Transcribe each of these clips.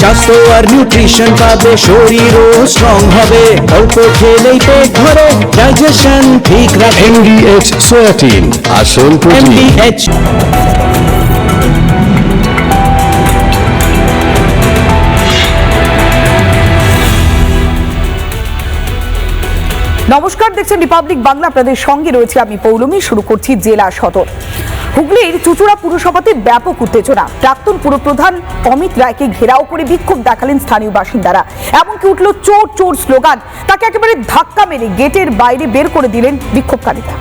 স্বাস্থ্য আর নিউট্রিশন পাবে, শরীরও স্ট্রং হবে, অল্প খেলেই পেট ভরে, ডাইজেশন ঠিক রাখে। MDH সোয়াটিন, আসল প্রোটিন। MDH। নমস্কার, দেখছেন রিপাবলিক বাংলা। আপনাদের সঙ্গে রয়েছে আমি পৌলমী। শুরু করছি জেলা সদর। হুগলির চুঁচুড়া পুরসভাতে ব্যাপক উত্তেজনা। প্রাক্তন পুরপ্রধান অমিত রায়কে ঘেরাও করে বিক্ষোভ দেখালেন স্থানীয় বাসিন্দারা। এমনকি উঠল চোর চোর স্লোগান। তাকে একেবারে ধাক্কা মেরে গেটের বাইরে বের করে দিলেন বিক্ষোভকারীরা।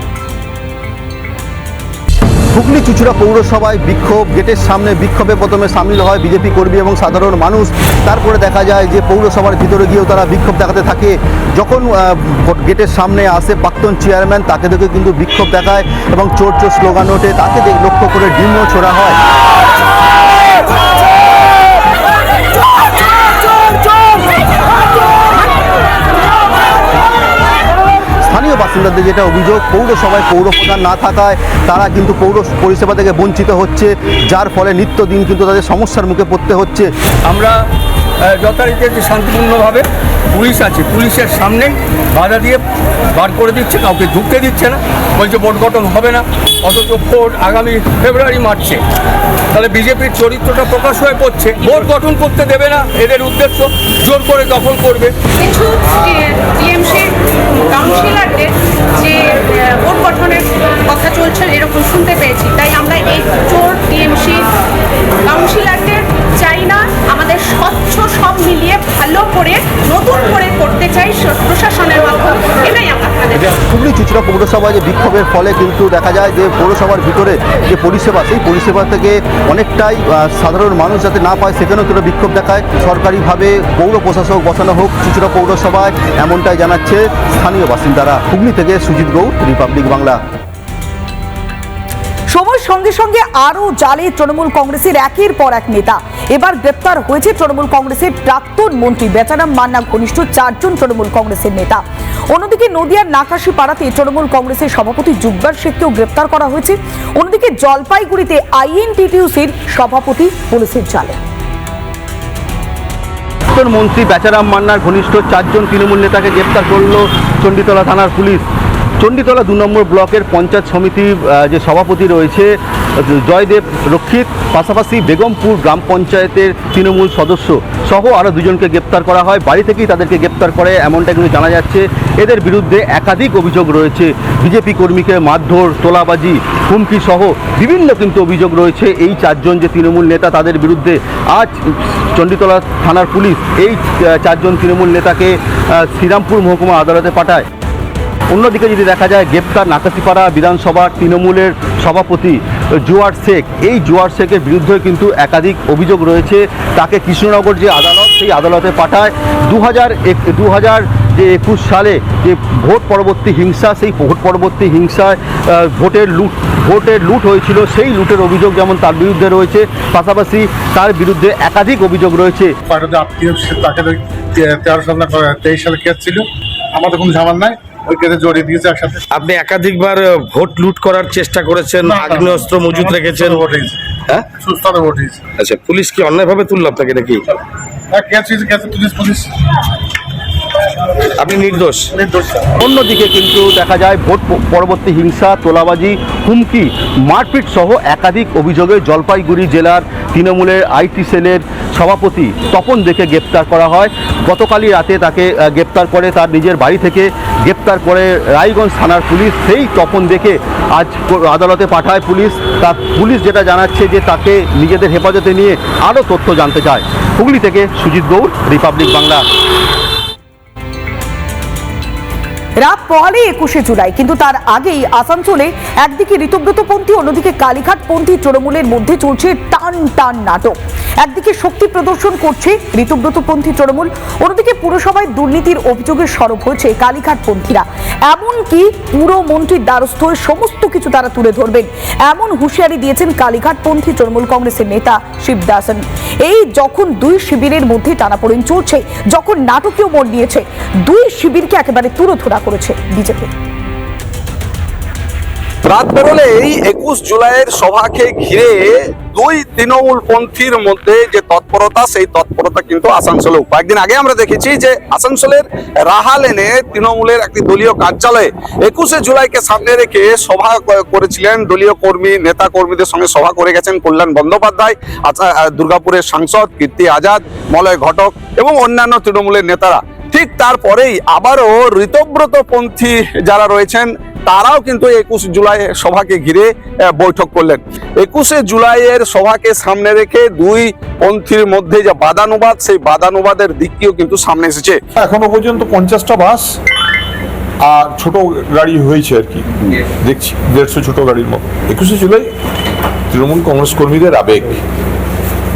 হুগলি চুঁচুড়া পৌরসভায় বিক্ষোভ। গেটের সামনে বিক্ষোভে প্রথমে সামিল হয় বিজেপি কর্মী এবং সাধারণ মানুষ। তারপরে দেখা যায় যে পৌরসভার ভিতরে গিয়েও তারা বিক্ষোভ দেখাতে থাকে। যখন গেটের সামনে আসে প্রাক্তন চেয়ারম্যান, তাকে দেখে কিন্তু বিক্ষোভ দেখায় এবং চোর চোর স্লোগান ওঠে। তাকে লক্ষ্য করে ডিমও ছোড়া হয়। স্থানীয় বাসিন্দাদের যেটা অভিযোগ, পৌরসভায় পৌরপ্রধান না থাকায় তারা কিন্তু পৌর পরিষেবা থেকে বঞ্চিত হচ্ছে, যার ফলে নিত্যদিন কিন্তু তাদের সমস্যার মুখে পড়তে হচ্ছে। আমরা যথারীতি যে শান্তিপূর্ণভাবে পুলিশ আছে, পুলিশের সামনে বাধা দিয়ে বার করে দিচ্ছে, কাউকে ঢুকতে দিচ্ছে না, বলছে ভোট গঠন হবে না, অথচ ভোট আগামী ফেব্রুয়ারি মার্চে। তাহলে বিজেপির চরিত্রটা প্রকাশ হয়ে পড়ছে। ভোট গঠন করতে দেবে না, এদের উদ্দেশ্য জোর করে দখল করবে। কিছু টিএমসি কাউন্সিলরদের যে ভোট গঠনের কথা চলছে এরকম শুনতে পেয়েছি, তাই আমরা এই চোর টিএমসি কাউন্সিলরদের চাই না। আমাদের স্বচ্ছ সব মিলিয়ে ভালো করে নতুন করে করতে চাই প্রশাসনের মাধ্যমে, এটাই আমরা। হুগলি চুঁচুড়া পৌরসভায় যে বিক্ষোভের ফলে কিন্তু দেখা যায় যে পৌরসভার ভিতরে যে পরিষেবা, সেই পরিষেবা থেকে অনেকটাই সাধারণ মানুষ যাতে না পায়, সেখানেও তারা বিক্ষোভ দেখায়। সরকারিভাবে পৌর প্রশাসক বসানো হোক চুঁচুড়া পৌরসভায়, এমনটাই জানাচ্ছে স্থানীয় বাসিন্দারা। হুগলি থেকে সুজিত গৌড়, রিপাবলিক বাংলা। সময়ের সঙ্গে সঙ্গে আরও জালে তৃণমূল কংগ্রেসের একের পর এক নেতা। এবার গ্রেপ্তার হয়েছে তৃণমূল কংগ্রেসের প্রাক্তন মন্ত্রী বেচারাম মান্না ঘনিষ্ঠ 4 জন তৃণমূল কংগ্রেসের নেতা। অন্যদিকে নদিয়ার নাকাশিপাড়াতে তৃণমূল কংগ্রেসের সভাপতি জুব্বার শেখকেও গ্রেপ্তার করা হয়েছে। অন্যদিকে জলপাইগুড়িতে আইএনটিটিউসির সভাপতি পুলিশের জালে। প্রাক্তন মন্ত্রী বেচারাম মান্নার ঘনিষ্ঠ 4 জন তৃণমূল নেতাকে গ্রেপ্তার করল চণ্ডীতলা থানার পুলিশ। চণ্ডীতলা 2 নম্বর ব্লকের পঞ্চায়েত সমিতির যে সভাপতি রয়েছে জয়দেব রক্ষিত, পাশাপাশি বেগমপুর গ্রাম পঞ্চায়েতের তৃণমূল সদস্য সহ আরও 2 জনকে গ্রেপ্তার করা হয়। বাড়ি থেকেই তাদেরকে গ্রেপ্তার করে এমনটা কিন্তু জানা যাচ্ছে। এদের বিরুদ্ধে একাধিক অভিযোগ রয়েছে। বিজেপি কর্মীকে মারধর, তোলাবাজি, হুমকি সহ বিভিন্ন কিন্তু অভিযোগ রয়েছে এই 4 জন যে তৃণমূল নেতা তাদের বিরুদ্ধে। আজ চণ্ডীতলা থানার পুলিশ এই 4 জন তৃণমূল নেতাকে শ্রীরামপুর মহকুমা আদালতে পাঠায়। অন্যদিকে যদি দেখা যায় গ্রেপ্তার নাকাশিপাড়া বিধানসভার তৃণমূলের সভাপতি জোয়ার শেখ। এই জোয়ার শেখের বিরুদ্ধে কিন্তু একাধিক অভিযোগ রয়েছে। তাকে কৃষ্ণনগর যে আদালত, সেই আদালতে পাঠায়। 2021 সালে যে ভোট পরবর্তী হিংসা, সেই ভোট পরবর্তী হিংসায় ভোটের লুট হয়েছিল, সেই লুটের অভিযোগ যেমন তার বিরুদ্ধে রয়েছে, পাশাপাশি তার বিরুদ্ধে একাধিক অভিযোগ রয়েছে। আত্মীয় তাকে 13 সালে কেস ছিল, আমাদের কোনো ঝামেলা নাই, ওই কেসে জড়িয়ে দিয়েছে একসাথে। আপনি একাধিকবার ভোট লুট করার চেষ্টা করেছেন, আগ্নেয়াস্ত্র মজুত রেখেছেন। হ্যাঁ, সুস্থতা ভোট হয়েছে। আচ্ছা, পুলিশ কি অন্যায়ভাবে তুলল আপনাকে নাকি? পুলিশ আপনি নির্দোষ? অন্যদিকে কিন্তু দেখা যায় ভোট পরবর্তী হিংসা, তোলাবাজি, হুমকি, মারপিট সহ একাধিক অভিযোগে জলপাইগুড়ি জেলার তৃণমূলের আইটি সেলের সভাপতি তপন দেখে গ্রেপ্তার করা হয়। গতকালই রাতে তাকে গ্রেপ্তার করে তার নিজের বাড়ি থেকে গ্রেপ্তার করে রায়গঞ্জ থানার পুলিশ। সেই তপন দেখে আজ আদালতে পাঠায় পুলিশ। তার পুলিশ যেটা জানাচ্ছে যে তাকে নিজেদের হেফাজতে নিয়ে আরও তথ্য জানতে চায়। হুগলি থেকে সুজিত গৌড়, রিপাবলিক বাংলা। রাত পহালে 21শে জুলাই, কিন্তু তার আগেই আসানসোলে একদিকে ঋতব্রতপন্থী, অন্যদিকে কালীঘাটপন্থী তৃণমূলের মধ্যে চলছে টান টান নাটক। একদিকে শক্তি প্রদর্শন করছে ঋতব্রতপন্থী তৃণমূল, অন্যদিকে পুরসভায় দুর্নীতির অভিযোগের সরব হয়েছে কালীঘাটপন্থীরা। এমনকি পুরমন্ত্রীর দ্বারস্থ হয়ে সমস্ত কিছু তারা তুলে ধরবেন, এমন হুঁশিয়ারি দিয়েছেন কালীঘাটপন্থী তৃণমূল কংগ্রেসের নেতা শিবদাসন। এই যখন 2 শিবিরের মধ্যে টানাপোড়েন চলছে, যখন নাটকীয় মোড় নিয়েছে, 2 শিবিরকে একেবারে তুলোধরা করেছে বিজেপি। রাত বেরোলেই 21 জুলাইয়ের সভাকে ঘিরে দুই তৃণমূল পন্থীর মধ্যে যে তৎপরতা, সেই তৎপরতা কিন্তু আসানসোলে কয়েকদিন আগে আমরা দেখেছি যে আসানসোলের রাহা লেনে তৃণমূলের একটি দলীয় কার্যালয়ে 21শে জুলাইকে সামনে রেখে সভা করেছিলেন দলীয় নেতা কর্মীদের সঙ্গে সভা করে গেছেন কল্যাণ বন্দ্যোপাধ্যায়, দুর্গাপুরের সাংসদ কীর্তি আজাদ, মলয় ঘটক এবং অন্যান্য তৃণমূলের নেতারা। ঠিক তারপরেই আবারও ঋতব্রত পন্থী যারা রয়েছেন তারাও কিন্তু 21 জুলাই সভাকে ঘিরে বৈঠক করলেন। 21শে জুলাইয়ের সভাকে সামনে রেখে দুই পন্থীর মধ্যে যে বাদানুবাদ, সেই বাদানুবাদের দিকটিও কিন্তু সামনে এসেছে। এখনো পর্যন্ত 50টা বাস আর ছোট গাড়ি হয়েছে আর কি, দেখছি 150 ছোট গাড়ির মতো। 21শে জুলাই তৃণমূল কংগ্রেস কর্মীদের আবেগ,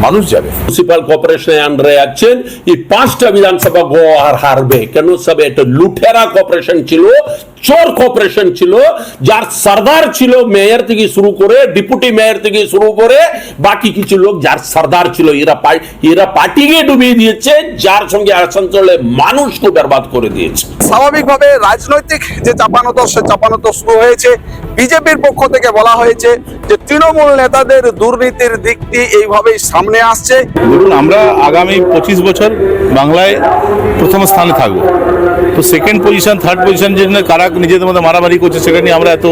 মানুষ যাবে। মিউনিসিপাল কর্পোরেশনের আন্ডারে আছেন, এই 5টা বিধানসভা গো আর হারবে কেন? সব একটা লুঠেরা কর্পোরেশন ছিল, চোর কর্পোরেশন ছিল, যার সর্দার ছিল মেয়র থেকে শুরু করে ডেপুটি মেয়র থেকে শুরু করে বাকি কিছু লোক যার সর্দার ছিল। এরা পার্টিকে ডুবিয়ে দিয়েছে, যার সঙ্গে আসানসোলে মানুষকে বরবাদ করে দিয়েছে। স্বাভাবিকভাবে রাজনৈতিক যে চাপানোতর, সে চাপানোতর শুরু হয়েছে। বিজেপির পক্ষ থেকে বলা হয়েছে যে তৃণমূল নেতাদের দুর্নীতির দিকটি এইভাবেই সামনে আসছে। ধরুন আমরা আগামী 25 বছর বাংলায় প্রথম স্থানে থাকবো, তো সেকেন্ড পজিশন থার্ড পজিশন জন্য কারা নিজেদের মধ্যে মারামারি করছে সেটা নিয়ে আমরা এত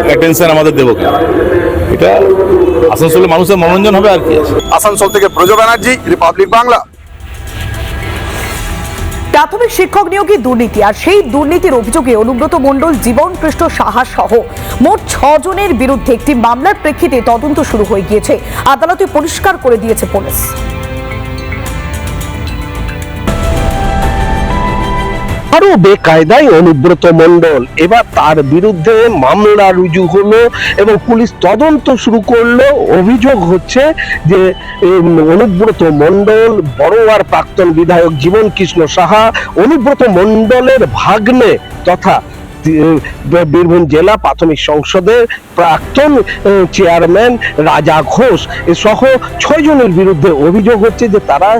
অ্যাটেনশন আমাদের দেবো কেন? এটা আসানসোলের মানুষের মনোরঞ্জন হবে আর কি আছে। আসানসোল থেকে ব্রজ ব্যানার্জি, রিপাবলিক বাংলা। প্রাথমিক শিক্ষক নিয়োগে দুর্নীতি, আর সেই দুর্নীতির অভিযোগে অনুব্রত মণ্ডল, জীবনকৃষ্ণ সাহা সহ মোট 6 জনের বিরুদ্ধে একটি মামলার প্রেক্ষিতে তদন্ত শুরু হয়ে গিয়েছে। আদালতে পরিষ্কার করে দিয়েছে পুলিশ। আরো বেকায়দায় অনুব্রত মণ্ডল, এবার তার বিরুদ্ধে মামলা রুজু হলো এবং পুলিশ তদন্ত শুরু করলো। অভিযোগ হচ্ছে যে অনুব্রত মণ্ডল, বড়োয়ার প্রাক্তন বিধায়ক জীবনকৃষ্ণ সাহা, অনুব্রত মণ্ডলের ভাগ্নে তথা বীরভূম জেলা প্রাথমিক সংসদের প্রাক্তন চেয়ারম্যান রাজা ঘোষ সহ 6 জনের বিরুদ্ধে অভিযোগ হচ্ছে যে তারা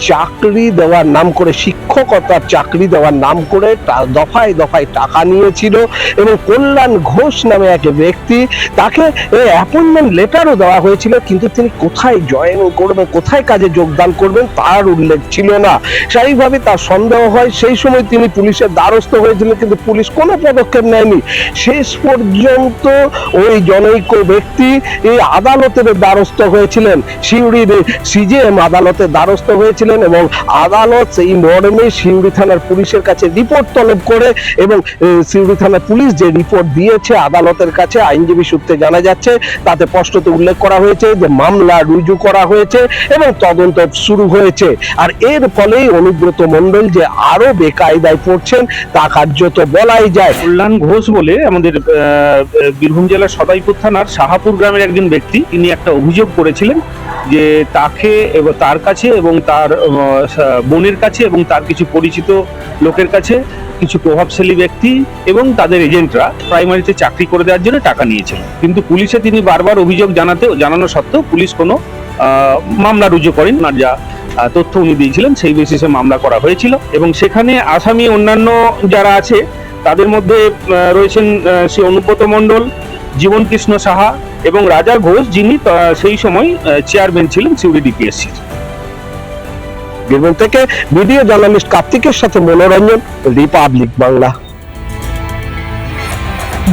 চাকরি দেওয়ার নাম করে, শিক্ষকতার চাকরি দেওয়ার নাম করে দফায় দফায় টাকা নিয়েছিল এবং কল্যাণ ঘোষ নামে এক ব্যক্তি, তাকে অ্যাপয়েন্টমেন্ট লেটারও দেওয়া হয়েছিল, কিন্তু তিনি কোথায় জয়েন করবেন, কোথায় কাজে যোগদান করবেন তার উল্লেখ ছিল না। স্বাভাবিকভাবে তার সন্দেহ হয়। সেই সময় তিনি পুলিশের দ্বারস্থ হয়েছিলেন, কিন্তু পুলিশ কোনো পদক্ষেপ নেয়নি। শেষ পর্যন্ত ওই জনৈক ব্যক্তি এই আদালতের দ্বারস্থ হয়েছিলেন, সিউড়ির সিজিএম আদালতের দ্বারস্থ হয়েছিলেন এবং আদালত সেই মর্মে সিউড়ি থানার পুলিশের কাছে রিপোর্ট তলব করে, এবং সিউড়ি থানার পুলিশ যে রিপোর্ট দিয়েছে আদালতের কাছে, আইনজীবী সূত্রে জানা যাচ্ছে তাতে স্পষ্টত উল্লেখ করা হয়েছে যে মামলা রুজু করা হয়েছে এবং তদন্ত শুরু হয়েছে। আর এর ফলেই অনুব্রত মণ্ডল যে আরো বেকায়দায় পড়ছেন তা কার্যত বলাই যায়। কল্যাণ ঘোষ বলে আমাদের বীরভূম জেলার সদাইপুর থানার শাহাপুর গ্রামের একজন ব্যক্তি, তিনি একটা অভিযোগ করেছিলেন যে তাকে এবং তার কাছে এবং তার বোনের কাছে এবং তার কিছু পরিচিত লোকের কাছে কিছু প্রভাবশালী ব্যক্তি এবং তাদের এজেন্টরা প্রাইমারিতে চাকরি করে দেওয়ার জন্য টাকা নিয়েছিল। কিন্তু পুলিশে তিনি বারবার অভিযোগ জানানো সত্ত্বেও পুলিশ কোনো মামলা রুজু করেন না। যা তথ্য উনি দিয়েছিলেন সেই বেসিসে মামলা করা হয়েছিল এবং সেখানে আসামি অন্যান্য যারা আছে তাদের মধ্যে রয়েছেন শ্রী অনুব্রত মণ্ডল, জীবনকৃষ্ণ সাহা এবং রাজা ঘোষ, যিনি সেই সময় চেয়ারম্যান ছিলেন সিউড়ি ডিপিএসসি। বীরভূম থেকে ভিডিও জার্নালিস্ট কার্তিকের সাথে মনোরঞ্জন, রিপাবলিক বাংলা।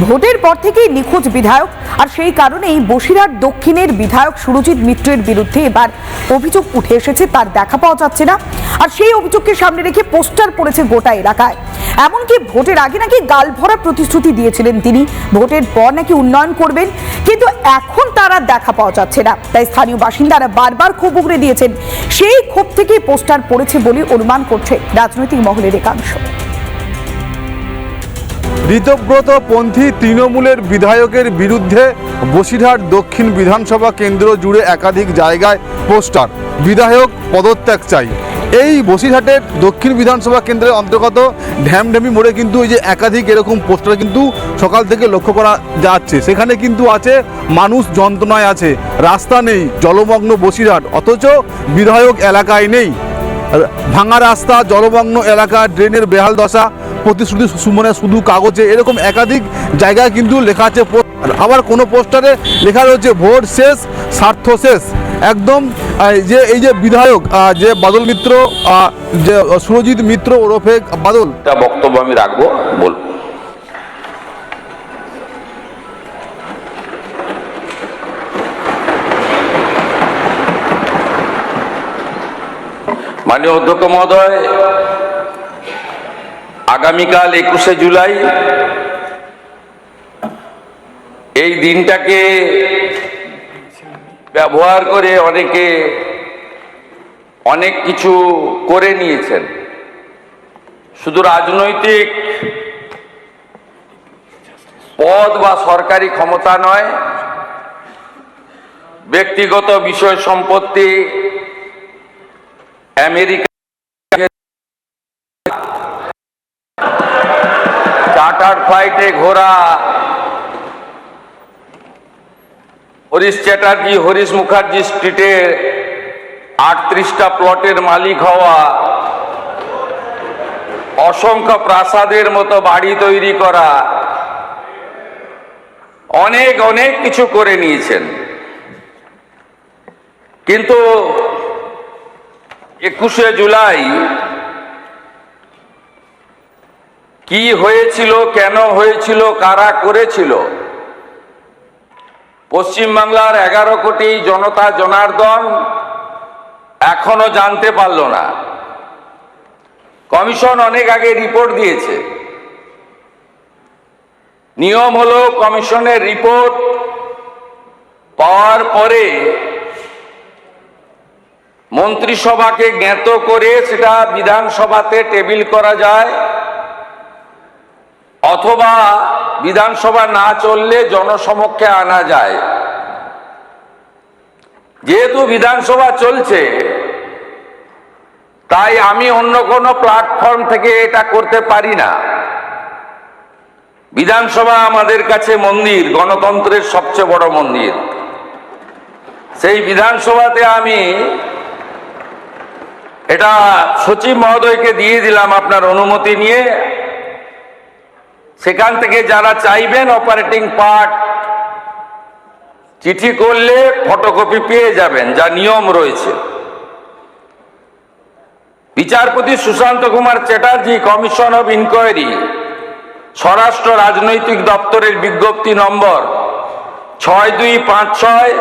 ভোটের পর থেকেই নিখোঁজ বিধায়ক, আর সেই কারণেই বসিরহাট দক্ষিণের বিধায়ক সুরজিৎ মিত্রের বিরুদ্ধে এবার অভিযোগ উঠে এসেছে, তার দেখা পাওয়া যাচ্ছে না। আর সেই অভিযোগকে সামনে রেখে পোস্টার পড়েছে গোটা এলাকায়। এমনকি ভোটের আগে নাকি গাল ভরা প্রতিশ্রুতি দিয়েছিলেন তিনি, ভোটের পর নাকি উন্নয়ন করবেন, কিন্তু এখন তারা দেখা পাওয়া যাচ্ছে না। তাই স্থানীয় বাসিন্দারা বারবার ক্ষোভ উগরে দিয়েছেন। সেই ক্ষোভ থেকেই পোস্টার পড়েছে বলে অনুমান করছে রাজনৈতিক মহলের একাংশ। ঋতব্রত পন্থী তৃণমূলের বিধায়কের বিরুদ্ধে বসিরহাট দক্ষিণ বিধানসভা কেন্দ্র জুড়ে একাধিক জায়গায় পোস্টার, বিধায়ক পদত্যাগ চাই। এই বসিরহাটের দক্ষিণ বিধানসভা কেন্দ্রের অন্তর্গত ঢ্যামঢ্যামি মোড়ে কিন্তু এই যে একাধিক এরকম পোস্টার কিন্তু সকাল থেকে লক্ষ্য করা যাচ্ছে। সেখানে কিন্তু আছে মানুষ যন্ত্রণায় আছে, রাস্তা নেই, জলমগ্ন বসিরহাট, অথচ বিধায়ক এলাকায় নেই। ভাঙা রাস্তা, জলমগ্ন এলাকা, ড্রেনের বেহাল দশা, প্রতিশ্রুতি সুমনে শুধু কাগজে, এরকম একাধিক জায়গায় কিন্তু লেখা আছে আবার কোনো পোস্টারে লেখা রয়েছে ভোট শেষ স্বার্থ শেষ। একদম যে এই যে বিধায়ক যে বাদল মিত্র, যে সুরজিৎ মিত্র ওরফে বাদল, বক্তব্য আমি রাখবো, বলবো। মাননীয় অধ্যক্ষ মহোদয়, আগামীকাল 21শে জুলাই এই দিনটাকে ব্যবহার করে অনেকে অনেক কিছু করে নিয়েছেন। শুধু রাজনৈতিক পদ বা সরকারি ক্ষমতা নয়, ব্যক্তিগত বিষয় সম্পত্তি, আমেরিকা চার্টার ফ্লাইটে ঘোরা, হরিশ চ্যাটার্জি হরিশ মুখার্জি স্ট্রিটে 38টা প্লটের মালিক হওয়া, অসংখ্য প্রাসাদের মতো বাড়ি তৈরি করা, অনেক অনেক কিছু করে নিয়েছেন। কিন্তু 21শে জুলাই কি হয়েছিল, কেন হয়েছিল, কারা করেছিল, পশ্চিমবাংলার 11 কোটি জনতা জনার্দন এখনো জানতে পারল না। কমিশন অনেক আগে রিপোর্ট দিয়েছে। নিয়ম হলো কমিশনের রিপোর্ট পাওয়ার পরে মন্ত্রিসভাকে জ্ঞাত করে সেটা বিধানসভাতে টেবিল করা যায়, অথবা বিধানসভা না চললে জনসমক্ষে আনা যায়। যেহেতু বিধানসভা চলছে, তাই আমি অন্য কোনো প্ল্যাটফর্ম থেকে এটা করতে পারি না। বিধানসভা আমাদের কাছে মন্দির, গণতন্ত্রের সবচেয়ে বড় মন্দির। সেই বিধানসভাতে আমি এটা সচিব মহোদয়কে দিয়ে দিলাম আপনার অনুমতি নিয়ে। সেখান থেকে যারা চাইবেন অপারেটিং পার্ট চিঠি করলে ফটোকপি পেয়ে যাবেন, যা নিয়ম রয়েছে। বিচারপতি Sushanta Kumar Chatterjee commission of inquiry, স্বরাষ্ট্র রাজনৈতিক দপ্তরের বিজ্ঞপ্তি নম্বর 6256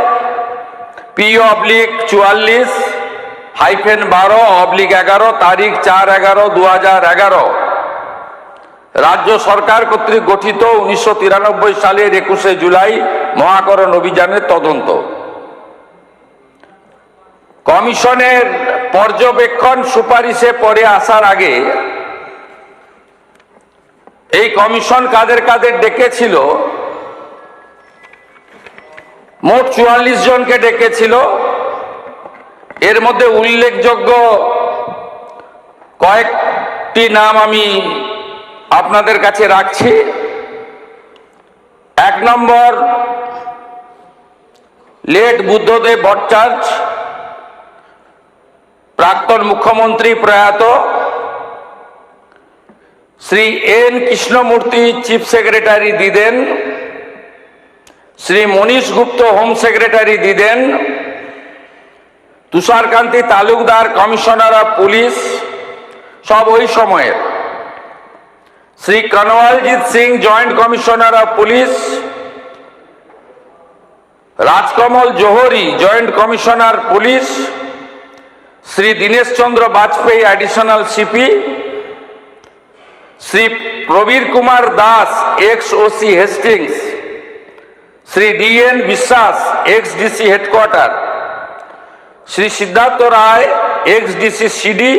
P/44/12/11 তারিখ 4/11/2011 রাজ্য সরকার কর্তৃক গঠিত 1993 সালের 21শে জুলাই মহাকরণ অভিযানের তদন্ত। কমিশনের পর্যবেক্ষণ সুপারিশে পরে আসার আগে এই কমিশন কাদের কাদের ডেকেছিল, মোট 44 জনকে ডেকেছিল। এর মধ্যে উল্লেখযোগ্য কয়েকটি নাম আমি আপনাদের কাছে রাখছি। 1 নম্বর, লেট বুদ্ধদেব ভট্টাচার্য, প্রাক্তন মুখ্যমন্ত্রী প্রয়াত। Shri N Krishnamurthy chief secretary দিদেন, শ্রী মনীষ গুপ্ত হোম সেক্রেটারি দিদেন, Tusharkanti Talukdar commissioner of police, সব ওই সময়ের। Shri Kanwaljit Singh joint commissioner of police, Rajkamal Johri joint commissioner police, Shri Dinesh Chandra Bajpai additional CP, Shri Prabir Kumar Das ex OC Hastings, Shri DN Biswas ex DC headquarter, Shri Siddhartha Roy ex DC CD,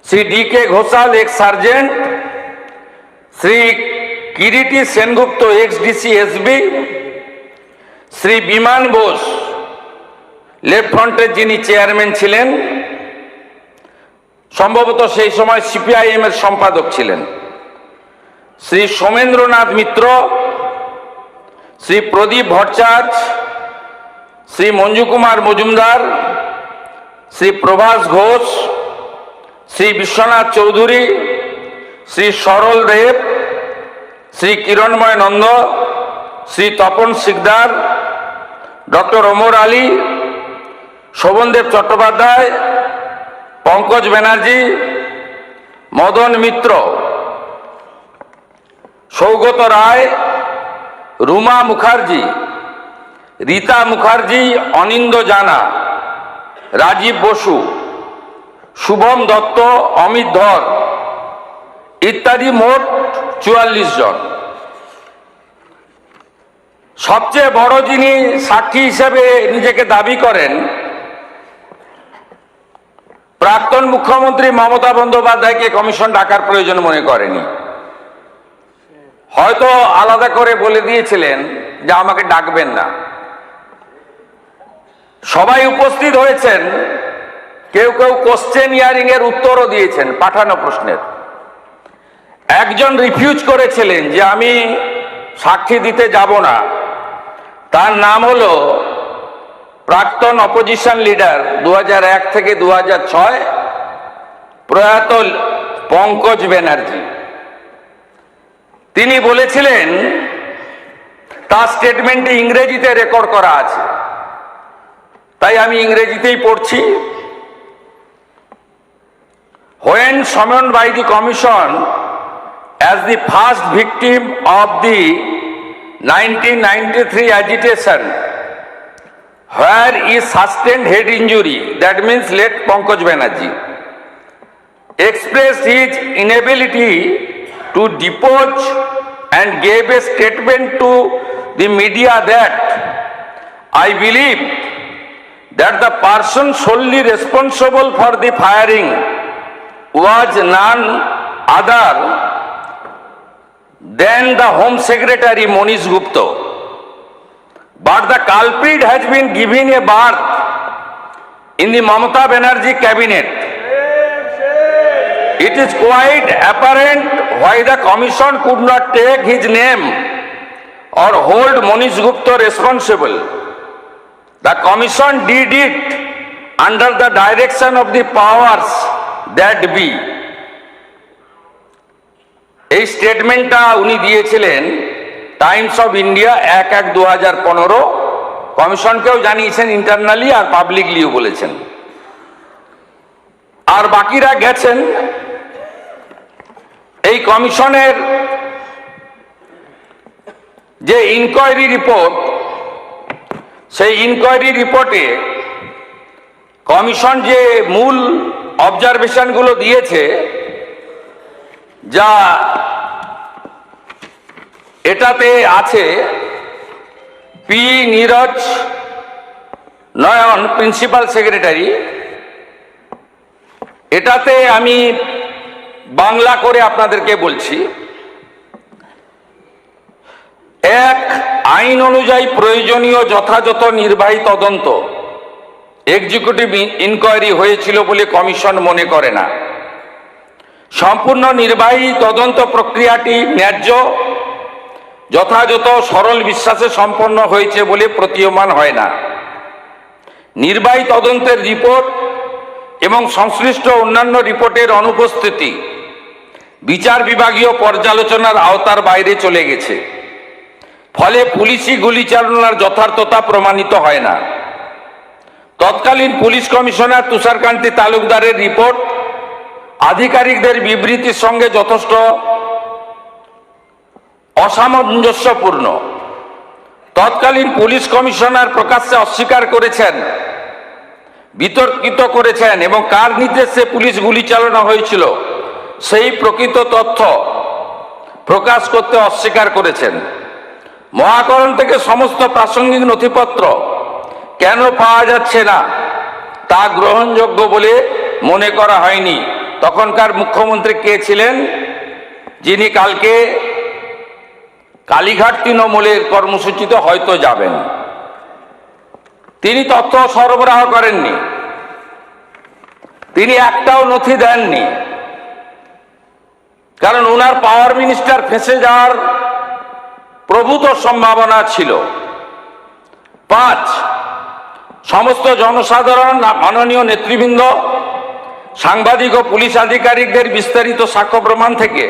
Shri D K Ghoshal ex sergeant, Shri Kiriti Sengupta x DC SB, Shri বিমান Bose left ফ্রন্টের যিনি chairman ছিলেন, সম্ভবত সেই সময় সিপিআইএম এর সম্পাদক ছিলেন, শ্রী সোমেন্দ্রনাথ মিত্র, শ্রী প্রদীপ ভট্টাচার্য, শ্রী মঞ্জু কুমার মজুমদার, শ্রী প্রভাস ঘোষ, শ্রী বিশ্বনাথ চৌধুরী, শ্রী সরল দেব, শ্রী কিরণময় নন্দ, শ্রী তপন সিকদার, ডক্টর ওমর আলী, শোভনদেব চট্টোপাধ্যায়, পঙ্কজ ব্যানার্জি, মদন মিত্র, সৌগত রায়, রুমা মুখার্জি, রীতা মুখার্জি, অনিন্দ জানা, রাজীব বসু, শুভম দত্ত, অমিত ধর ইত্যাদি মোট 44 জন। সবচেয়ে বড় যিনি সাক্ষী হিসেবে নিজেকে দাবি করেন, প্রাক্তন মুখ্যমন্ত্রী মমতা বন্দ্যোপাধ্যায়কে কমিশন ডাকার প্রয়োজন মনে করেনি। হয়তো আলাদা করে বলে দিয়েছিলেন যে আমাকে ডাকবেন না। সবাই উপস্থিত হয়েছেন, কেউ কেউ কোশ্চেন হিয়ারিং এর উত্তরও দিয়েছেন পাঠানো প্রশ্নের। একজন রিফিউজ করেছিলেন যে আমি সাক্ষী দিতে যাব না, তার নাম হলো প্রাক্তন অপোজিশন লিডার 2001 থেকে 2006 প্রয়াত পঙ্কজ ব্যানার্জি। তিনি বলেছিলেন, তার স্টেটমেন্টে ইংরেজিতে রেকর্ড করা আছে, তাই আমি ইংরেজিতেই পড়ছি। When summoned by the commission as the first victim of the 1993 agitation, where he sustained head injury, that means late Pankaj Banerjee, expressed his inability to depose and gave a statement to the media that I believe that the person solely responsible for the firing was none other than the Home Secretary Monish Gupta. But the culprit has been given a berth in the Mamata Banerjee cabinet. It is quite apparent why the commission could not take his name or hold Monish Gupta responsible. The commission did it under the direction of the powers that be. এই স্টেটমেন্টটা উনি দিয়েছিলেন Times of India 1/1/2015, কমিশনকেও জানিয়েছেন internally আর পাবলিকলিও বলেছেন। আর বাকিরা গেছেন। এই কমিশনের যে ইনকোয়ারি রিপোর্ট, সেই ইনকোয়ারি রিপোর্টে কমিশন যে মূল অবজারভেশনগুলো দিয়েছে, যা এটাতে আছে, পি নীরজ নয়ন, প্রিন্সিপাল সেক্রেটারি, এটাতে আমি বাংলা করে আপনাদেরকে বলছি। এক, আইন অনুযায়ী প্রয়োজনীয় যথাযথ নির্বাহী তদন্ত এক্সিকিউটিভ ইনকোয়ারি হয়েছিল বলে কমিশন মনে করে না। সম্পূর্ণ নির্বাহী তদন্ত প্রক্রিয়াটি ন্যায্য, যথাযথ, সরল বিশ্বাসে সম্পন্ন হয়েছে বলে প্রতীয়মান হয় না। নির্বাহী তদন্তের রিপোর্ট এবং সংশ্লিষ্ট অন্যান্য রিপোর্টের অনুপস্থিতি বিচার বিভাগীয় পর্যালোচনার আওতার বাইরে চলে গেছে, ফলে পুলিশি গুলিচালনার যথার্থতা প্রমাণিত হয় না। তৎকালীন পুলিশ কমিশনার তুষারকান্তি তালুকদারের রিপোর্ট আধিকারিকদের বিবৃতির সঙ্গে যথেষ্ট অসামঞ্জস্যপূর্ণ। তৎকালীন পুলিশ কমিশনার প্রকাশ্যে অস্বীকার করেছেন, বিতর্কিত করেছেন এবং কার নির্দেশে পুলিশ গুলি চালানো হয়েছিল সেই প্রকৃত তথ্য প্রকাশ করতে অস্বীকার করেছেন। মহাকরণ থেকে সমস্ত প্রাসঙ্গিক নথিপত্র কেন পাওয়া যাচ্ছে না তা গ্রহণযোগ্য বলে মনে করা হয়নি। তখনকার মুখ্যমন্ত্রী কে ছিলেন, যিনি কালকে কালীঘাট তৃণমূলের কর্মসূচিতে হয়তো যাবেন। তিনি তথ্য সরবরাহ করেননি, তিনি একটাও নথি দেননি, কারণ ওনার পাওয়ার মিনিস্টার ফেঁসে যাওয়ার প্রভূত সম্ভাবনা ছিল। 5, সমস্ত জনসাধারণ, মাননীয় নেতৃবৃন্দ, সাংবাদিক ও পুলিশ আধিকারিকদের বিস্তারিত সাক্ষ্য প্রমাণ থেকে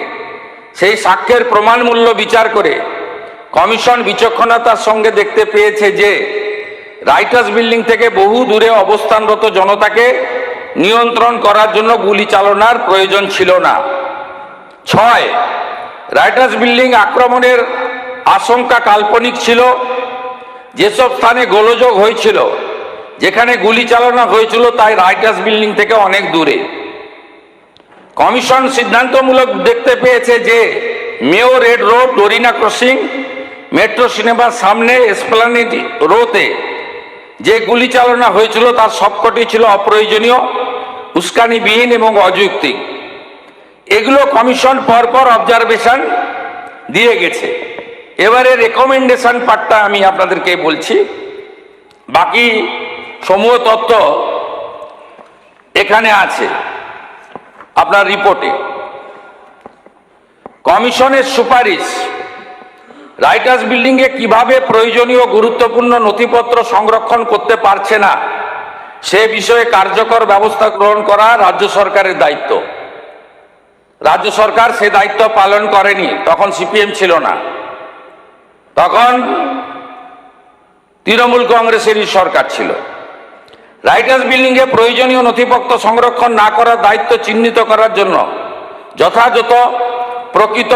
সেই সাক্ষ্যের প্রমাণ মূল্য বিচার করে কমিশন বিচক্ষণতার সঙ্গে দেখতে পেয়েছে যে রাইটার্স বিল্ডিং থেকে বহু দূরে অবস্থানরত জনতাকে নিয়ন্ত্রণ করার জন্য গুলি চালানোর প্রয়োজন ছিল না। 6, রাইটার্স বিল্ডিং আক্রমণের আশঙ্কা কাল্পনিক ছিল। যেসব স্থানে গোলযোগ হয়েছিল, যেখানে গুলি চালানো হয়েছিল, তাই রাইটার্স বিল্ডিং থেকে অনেক দূরে। কমিশন সিদ্ধান্তমূলক দেখতে পেয়েছে যে Mayo Red Road, Dorina crossing, metro সিনেমার সামনে, এসপ্লানেড রোতে যে গুলি চালানো হয়েছিল তার সবকটি ছিল অপ্রয়োজনীয়, উস্কানিবিহীন এবং অযৌক্তিক। এগুলো কমিশন পরপর অবজারভেশন দিয়ে গেছে। এবারে রেকমেন্ডেশন পার্টটা আমি আপনাদেরকে বলছি, বাকি সমূহ তথ্য এখানে আছে আপনার রিপোর্টে। কমিশনের সুপারিশ, রাইটার্স বিল্ডিংয়ে কিভাবে প্রয়োজনীয় গুরুত্বপূর্ণ নথিপত্র সংরক্ষণ করতে পারছে না সে বিষয়ে কার্যকর ব্যবস্থা গ্রহণ করা রাজ্য সরকারের দায়িত্ব। রাজ্য সরকার সে দায়িত্ব পালন করেনি, তখন সিপিএম ছিল না, তখন তৃণমূল কংগ্রেসেরই সরকার ছিল। রাইটার্স বিল্ডিংয়ে প্রয়োজনীয় নথিপত্র সংরক্ষণ না করার দায়িত্ব চিহ্নিত করার জন্য যথাযথ, প্রকৃত,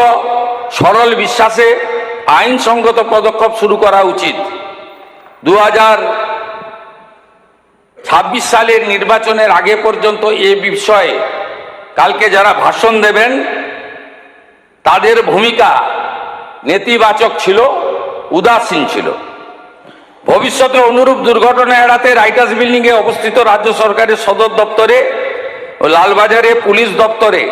সরল বিশ্বাসে আইনসঙ্গত পদক্ষেপ শুরু করা উচিত। 2026 সালের নির্বাচনের আগে পর্যন্ত এ বিষয়ে কালকে যারা ভাষণ দেবেন তাদের ভূমিকা নেতিবাচক ছিল, উদাসীন ছিল। ভবিষ্যতে অনুরূপ দুর্ঘটনা এড়াতে রাইটার্স বিল্ডিংয়ে অবস্থিত রাজ্য সরকারের সদর দপ্তরে ও লালবাজারে পুলিশ দপ্তরে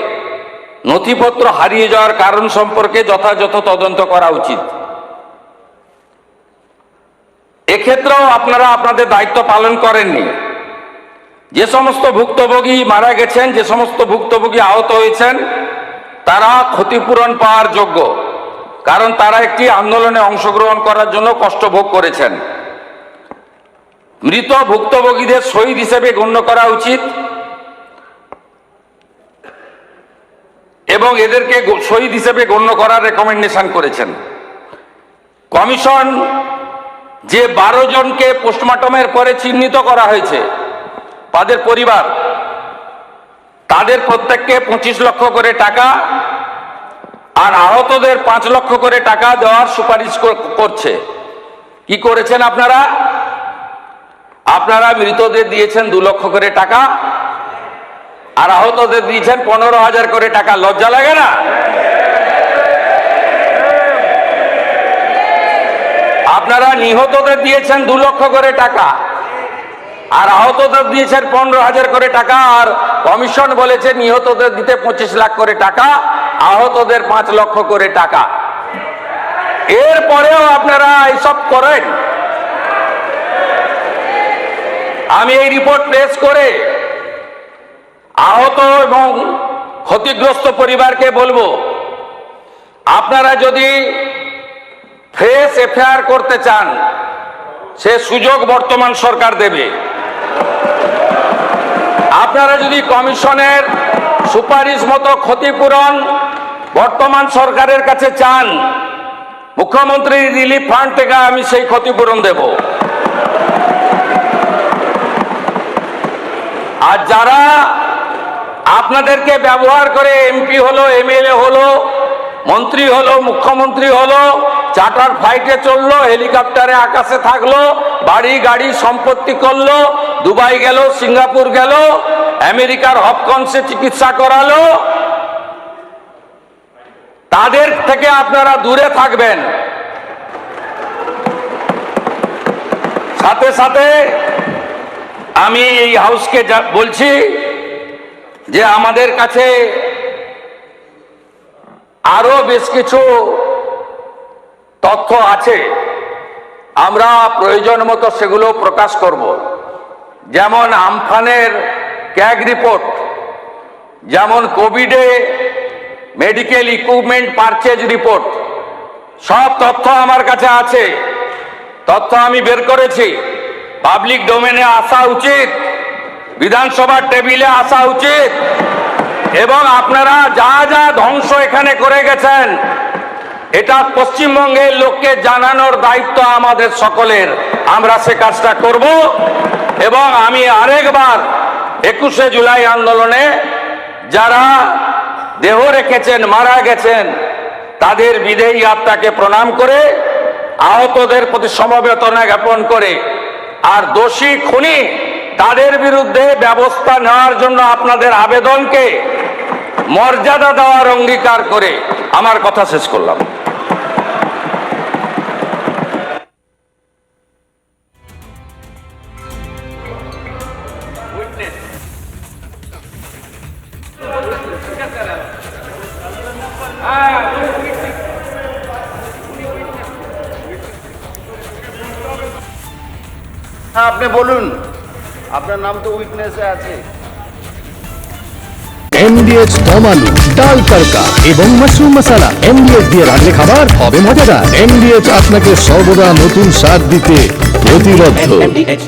নথিপত্র হারিয়ে যাওয়ার কারণ সম্পর্কে যথাযথ তদন্ত করা উচিত। এক্ষেত্রেও আপনারা আপনাদের দায়িত্ব পালন করেননি। যে সমস্ত ভুক্তভোগী মারা গেছেন, যে সমস্ত ভুক্তভোগী আহত হয়েছেন, তারা ক্ষতিপূরণ পাওয়ার যোগ্য, কারণ তারা একটি আন্দোলনে অংশগ্রহণ করার জন্য কষ্ট ভোগ করেছেন। মৃত ভুক্তভোগীদের শহীদ হিসেবে গণ্য করা উচিত এবং এদেরকে শহীদ হিসেবে গণ্য করার রেকমেন্ডেশন করেছেন। কমিশন যে 12 জনকে পোস্টমর্টমের পরে চিহ্নিত করা হয়েছে, তাদের পরিবার, তাদের প্রত্যেককে 25 লক্ষ করে টাকা আর আহতদের 5 লক্ষ করে টাকা দেওয়ার সুপারিশ করছে। কি করেছেন আপনারা? আপনারা মৃতদের দিয়েছেন 2 লক্ষ করে টাকা আর আহতদের দিয়েছেন 15,000 করে টাকা। লজ্জা লাগে না? আপনারা নিহতদের দিয়েছেন 2 লক্ষ করে টাকা আর আহতদের দিয়েছেন 15,000 করে টাকা, আর কমিশন বলেছে নিহতদের দিতে 25 লাখ করে টাকা, আহতদের 5 লক্ষ করে টাকা। এরপরেও আপনারা এইসব করেন। আমি এই রিপোর্ট পেশ করে আহত এবং ক্ষতিগ্রস্ত পরিবারকে বলবো, আপনারা যদি ফ্রেশ এফআইআর করতে চান সে সুযোগ বর্তমান সরকার দেবে। আপনারা যদি কমিশনের সুপারিশ মতো ক্ষতিপূরণ বর্তমান সরকারের কাছে চান, মুখ্যমন্ত্রী রিলিফ ফান্ড থেকে আমি সেই ক্ষতিপূরণ দেব। আর যারা আপনাদেরকে ব্যবহার করে এমপি হলো, এমএলএ হলো, মন্ত্রী হলো, মুখ্যমন্ত্রী হলো, চার্টার ফ্লাইটে চললো, হেলিকপ্টারে আকাশে থাকলো, বাড়ি গাড়ি সম্পত্তি করলো, দুবাই গেল, সিঙ্গাপুর গেল, আমেরিকার হপকন্সে চিকিৎসা করালো, তাদের থেকে আপনারা দূরে থাকবেন। সাথে সাথে আমি এই হাউসকে বলছি যে আমাদের কাছে আরো বেশ কিছু তথ্য আছে, আমরা প্রয়োজন মতো সেগুলো প্রকাশ করব। যেমন আমফানের ক্যাগ রিপোর্ট, যেমন কোভিডে মেডিকেল ইকুইপমেন্ট পারচেজ রিপোর্ট, সব তথ্য আমার কাছে আছে। তথ্য আমি বের করেছি, পাবলিক ডোমেনে আসা উচিত, বিধানসভার টেবিলে আসা উচিত, এবং আপনারা যা যা ধ্বংস এখানে করে গেছেন এটা পশ্চিমবঙ্গের লোককে জানানোর দায়িত্ব আমাদের সকলের। আমরা সে কাজটা করব এবং আমি আরেকবার 21শে জুলাই আন্দোলনে যারা দেহ রেখেছেন, মারা গেছেন, তাদের বিদেহী আত্মাকে প্রণাম করে, আহতদের প্রতি সমবেদনা জ্ঞাপন করে, আর দোষী খুনি তাদের বিরুদ্ধে ব্যবস্থা নেওয়ার জন্য আপনাদের আবেদনকে মর্যাদা দেওয়ার অঙ্গীকার করে আমার কথা শেষ করলাম। আপনি বলুন, আপনার নাম তো উইটনেসে আছে। এমডিএচ দম আলু, ডাল তড়কা এবং মাশরুম মশলা। এমডিএচ দিয়ে রান্না খাবার হবে মজাদার। এমডিএচ আপনাকে সর্বদা নতুন স্বাদ দিতে প্রতিবদ্ধ।